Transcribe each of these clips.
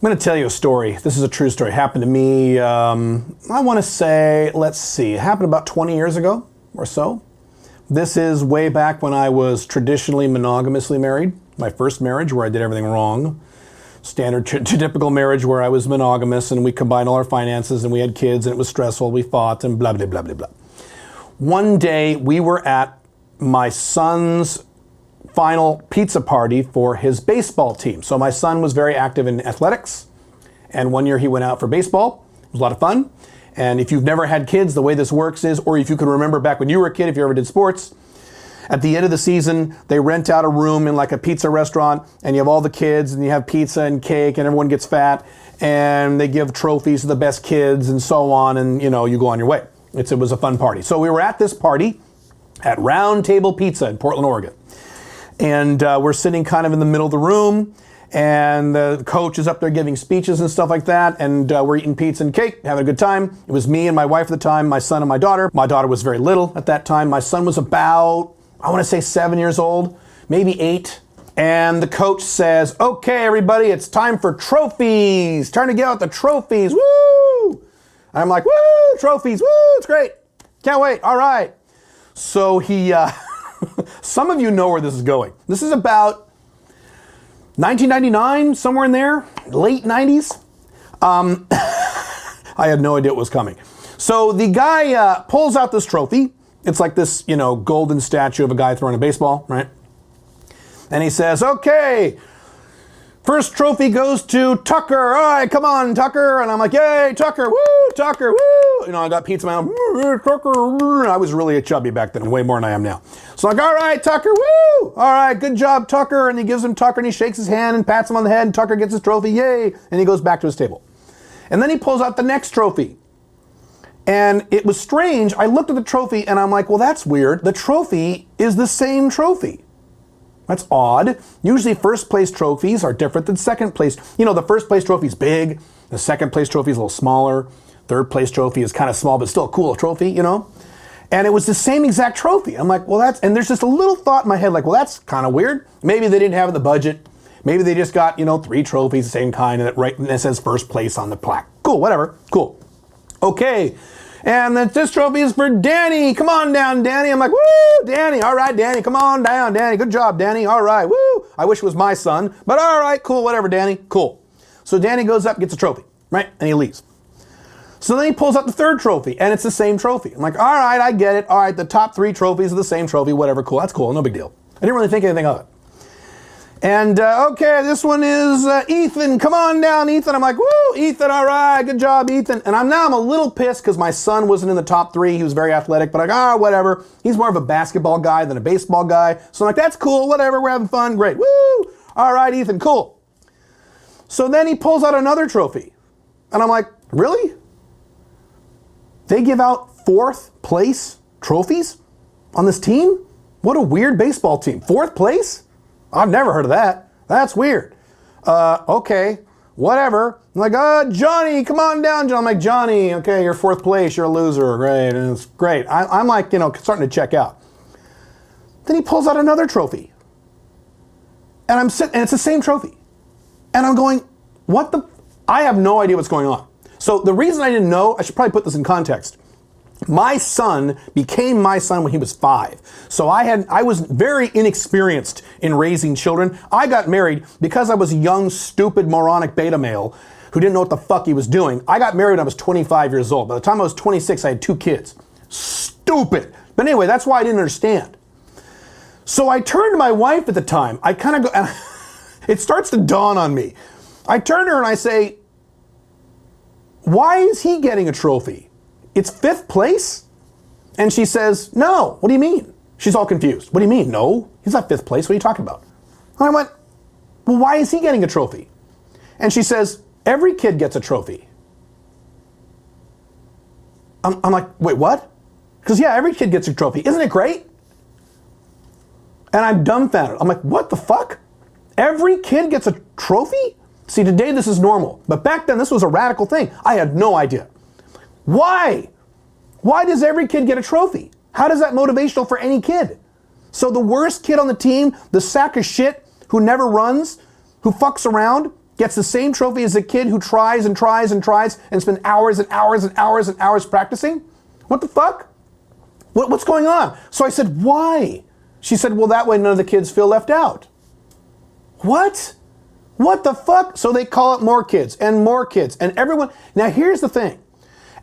going to tell you a story. This is a true story. It happened to me, I want to say, let's see, it happened about 20 years ago or so. This is way back when I was traditionally monogamously married. My first marriage where I did everything wrong. Standard typical marriage where I was monogamous and we combined all our finances and we had kids and it was stressful. We fought and blah, blah, blah, blah, blah. One day we were at my son's final pizza party for his baseball team. So my son was very active in athletics, and one year he went out for baseball. It was a lot of fun. And if you've never had kids, the way this works is, or if you can remember back when you were a kid, if you ever did sports, at the end of the season, they rent out a room in like a pizza restaurant, and you have all the kids, and you have pizza and cake, and everyone gets fat, and they give trophies to the best kids, and so on, and you know, you go on your way. It was a fun party. So we were at this party at Round Table Pizza in Portland, Oregon. And we're sitting kind of in the middle of the room, and the coach is up there giving speeches and stuff like that, and we're eating pizza and cake, having a good time. It was me and my wife at the time, my son and my daughter. My daughter was very little at that time. My son was about, I want to say 7 years old, maybe 8. And the coach says, okay, everybody, it's time for trophies. Time to give out the trophies, woo! And I'm like, woo, trophies, woo, it's great. Can't wait, all right. So he, some of you know where this is going. This is about 1999, somewhere in there, late 90s. I had no idea what was coming. So the guy pulls out this trophy. It's like this, you know, golden statue of a guy throwing a baseball, right? And he says, okay, first trophy goes to Tucker. All right, come on, Tucker. And I'm like, yay, Tucker, woo, Tucker, woo. You know, I got pizza in my mouth, Tucker. I was really a chubby back then, way more than I am now. So I'm like, all right, Tucker, woo. All right, good job, Tucker. And he gives him Tucker and he shakes his hand and pats him on the head and Tucker gets his trophy, yay. And he goes back to his table. And then he pulls out the next trophy. And it was strange. I looked at the trophy and I'm like, well, that's weird. The trophy is the same trophy. That's odd. Usually first place trophies are different than second place. You know, the first place trophy is big. The second place trophy is a little smaller. Third place trophy is kind of small, but still a cool trophy, you know? And it was the same exact trophy. I'm like, well, and there's just a little thought in my head, like, well, that's kind of weird. Maybe they didn't have the budget. Maybe they just got, you know, 3 trophies, the same kind, and it says first place on the plaque. Cool, whatever, cool. Okay. And then this trophy is for Danny. Come on down, Danny. I'm like, woo, Danny. All right, Danny. Come on down, Danny. Good job, Danny. All right, woo. I wish it was my son, but all right, cool, whatever, Danny. Cool. So Danny goes up, gets a trophy, right? And he leaves. So then he pulls out the third trophy, and it's the same trophy. I'm like, all right, I get it. All right, the top 3 trophies are the same trophy, whatever, cool. That's cool, no big deal. I didn't really think anything of it. And okay, this one is Ethan. Come on down, Ethan. I'm like, woo, Ethan, all right, good job, Ethan. And I'm a little pissed because my son wasn't in the top 3. He was very athletic, but I'm like, whatever. He's more of a basketball guy than a baseball guy. So I'm like, that's cool, whatever, we're having fun, great, woo. All right, Ethan, cool. So then he pulls out another trophy. And I'm like, really? They give out 4th place trophies on this team? What a weird baseball team. 4th place? I've never heard of that. That's weird. Okay, whatever. I'm like, Johnny, come on down, John. I'm like, Johnny, okay, you're 4th place, you're a loser, great, and it's great. I'm like, you know, starting to check out. Then he pulls out another trophy. And I'm sitting, and it's the same trophy. And I'm going, I have no idea what's going on. So the reason I didn't know, I should probably put this in context. My son became my son when he was 5. So I was very inexperienced in raising children. I got married because I was a young, stupid, moronic beta male who didn't know what the fuck he was doing. I got married when I was 25 years old. By the time I was 26, I had 2 kids. Stupid. But anyway, that's why I didn't understand. So I turned to my wife at the time. I kind of go, it starts to dawn on me. I turn to her and I say, why is he getting a trophy? It's 5th place? And she says, no, what do you mean? She's all confused. What do you mean? No, he's not 5th place. What are you talking about? And I went, well, why is he getting a trophy? And she says, every kid gets a trophy. I'm like, wait, what? Because yeah, every kid gets a trophy. Isn't it great? And I'm dumbfounded. I'm like, what the fuck? Every kid gets a trophy? See, today this is normal. But back then, this was a radical thing. I had no idea. Why? Why does every kid get a trophy? How does that motivational for any kid? So the worst kid on the team, the sack of shit who never runs, who fucks around, gets the same trophy as the kid who tries and tries and tries and spends hours and hours and hours and hours practicing? What the fuck? What's going on? So I said, why? She said, well, that way none of the kids feel left out. What? What the fuck? So they call up more kids and everyone. Now here's the thing.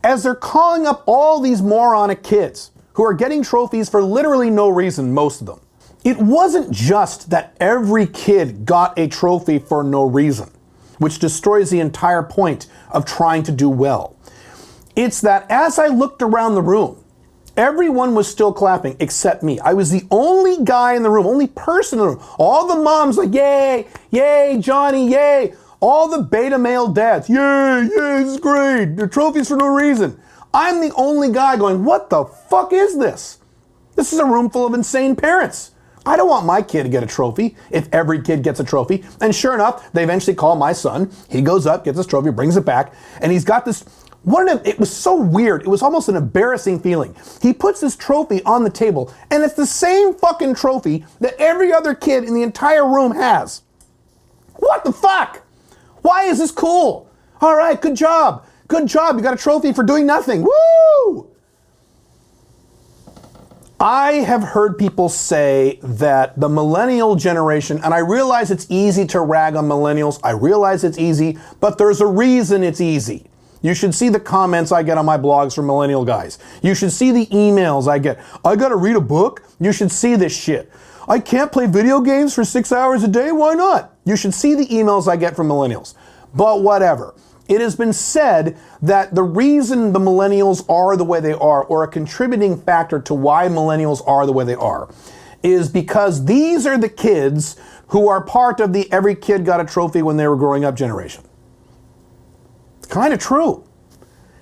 As they're calling up all these moronic kids who are getting trophies for literally no reason, most of them, it wasn't just that every kid got a trophy for no reason, which destroys the entire point of trying to do well. It's that as I looked around the room, everyone was still clapping except me. I was the only guy in the room, only person in the room. All the moms like, yay, yay, Johnny, yay. All the beta male dads, yay, yay, this is great. The trophies for no reason. I'm the only guy going, what the fuck is this? This is a room full of insane parents. I don't want my kid to get a trophy if every kid gets a trophy. And sure enough, they eventually call my son. He goes up, gets his trophy, brings it back, and he's got this. It was so weird. It was almost an embarrassing feeling. He puts this trophy on the table, and it's the same fucking trophy that every other kid in the entire room has. What the fuck? Why is this cool? All right, good job. Good job. You got a trophy for doing nothing. Woo! I have heard people say that the millennial generation, and I realize it's easy to rag on millennials. I realize it's easy, but there's a reason it's easy. You should see the comments I get on my blogs from millennial guys. You should see the emails I get. I gotta read a book? You should see this shit. I can't play video games for 6 hours a day? Why not? You should see the emails I get from millennials. But whatever. It has been said that the reason the millennials are the way they are, or a contributing factor to why millennials are the way they are, is because these are the kids who are part of the every kid got a trophy when they were growing up generation. Kind of true.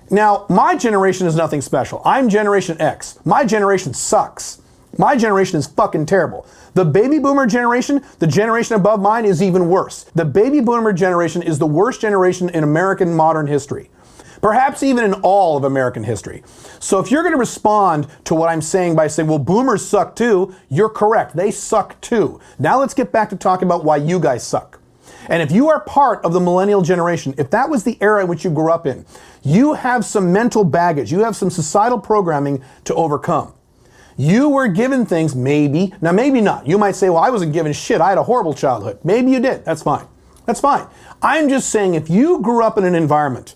Now, my generation is nothing special. I'm Generation X. My generation sucks. My generation is fucking terrible. The baby boomer generation, the generation above mine, is even worse. The baby boomer generation is the worst generation in American modern history. Perhaps even in all of American history. So if you're going to respond to what I'm saying by saying, well, boomers suck too, you're correct. They suck too. Now let's get back to talking about why you guys suck. And if you are part of the millennial generation, if that was the era in which you grew up in, you have some mental baggage. You have some societal programming to overcome. You were given things, maybe. Now, maybe not. You might say, well, I wasn't given shit. I had a horrible childhood. Maybe you did. That's fine. That's fine. I'm just saying, if you grew up in an environment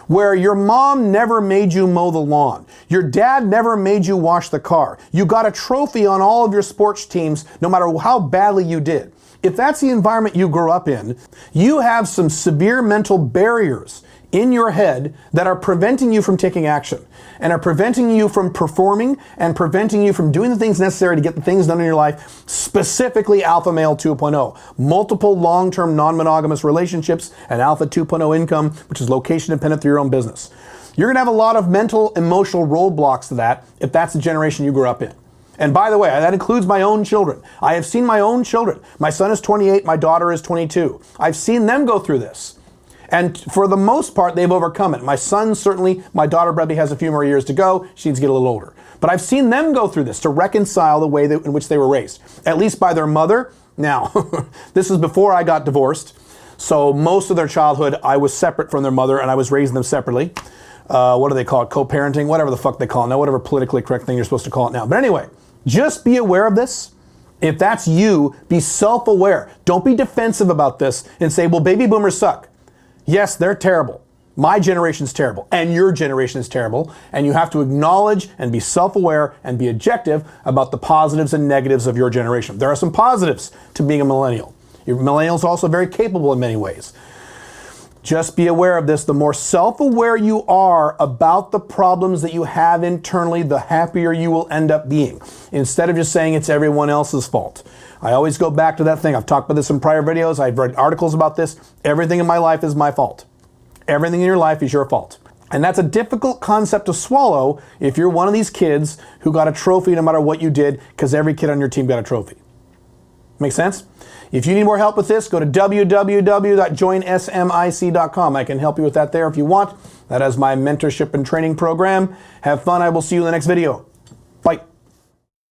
where your mom never made you mow the lawn, your dad never made you wash the car, you got a trophy on all of your sports teams, no matter how badly you did. If that's the environment you grew up in, you have some severe mental barriers in your head that are preventing you from taking action and are preventing you from performing and preventing you from doing the things necessary to get the things done in your life, specifically Alpha Male 2.0, multiple long-term non-monogamous relationships, and Alpha 2.0 income, which is location dependent through your own business. You're gonna have a lot of mental, emotional roadblocks to that if that's the generation you grew up in. And by the way, that includes my own children. I have seen my own children. My son is 28, my daughter is 22. I've seen them go through this. And for the most part, they've overcome it. My son, certainly, my daughter probably has a few more years to go. She needs to get a little older. But I've seen them go through this to reconcile the way in which they were raised, at least by their mother. Now, this is before I got divorced. So most of their childhood, I was separate from their mother and I was raising them separately. What do they call it? Co-parenting, whatever the fuck they call it now, whatever politically correct thing you're supposed to call it now. But anyway, just be aware of this. If that's you, be self-aware. Don't be defensive about this and say, well, baby boomers suck. Yes, they're terrible. My generation's terrible, and your generation is terrible, and you have to acknowledge and be self-aware and be objective about the positives and negatives of your generation. There are some positives to being a millennial. Your millennial's also very capable in many ways. Just be aware of this. The more self-aware you are about the problems that you have internally, the happier you will end up being, instead of just saying it's everyone else's fault. I always go back to that thing. I've talked about this in prior videos. I've read articles about this. Everything in my life is my fault. Everything in your life is your fault. And that's a difficult concept to swallow if you're one of these kids who got a trophy no matter what you did, because every kid on your team got a trophy. Make sense? If you need more help with this, go to www.joinsmic.com. I can help you with that there if you want. That is my mentorship and training program. Have fun. I will see you in the next video.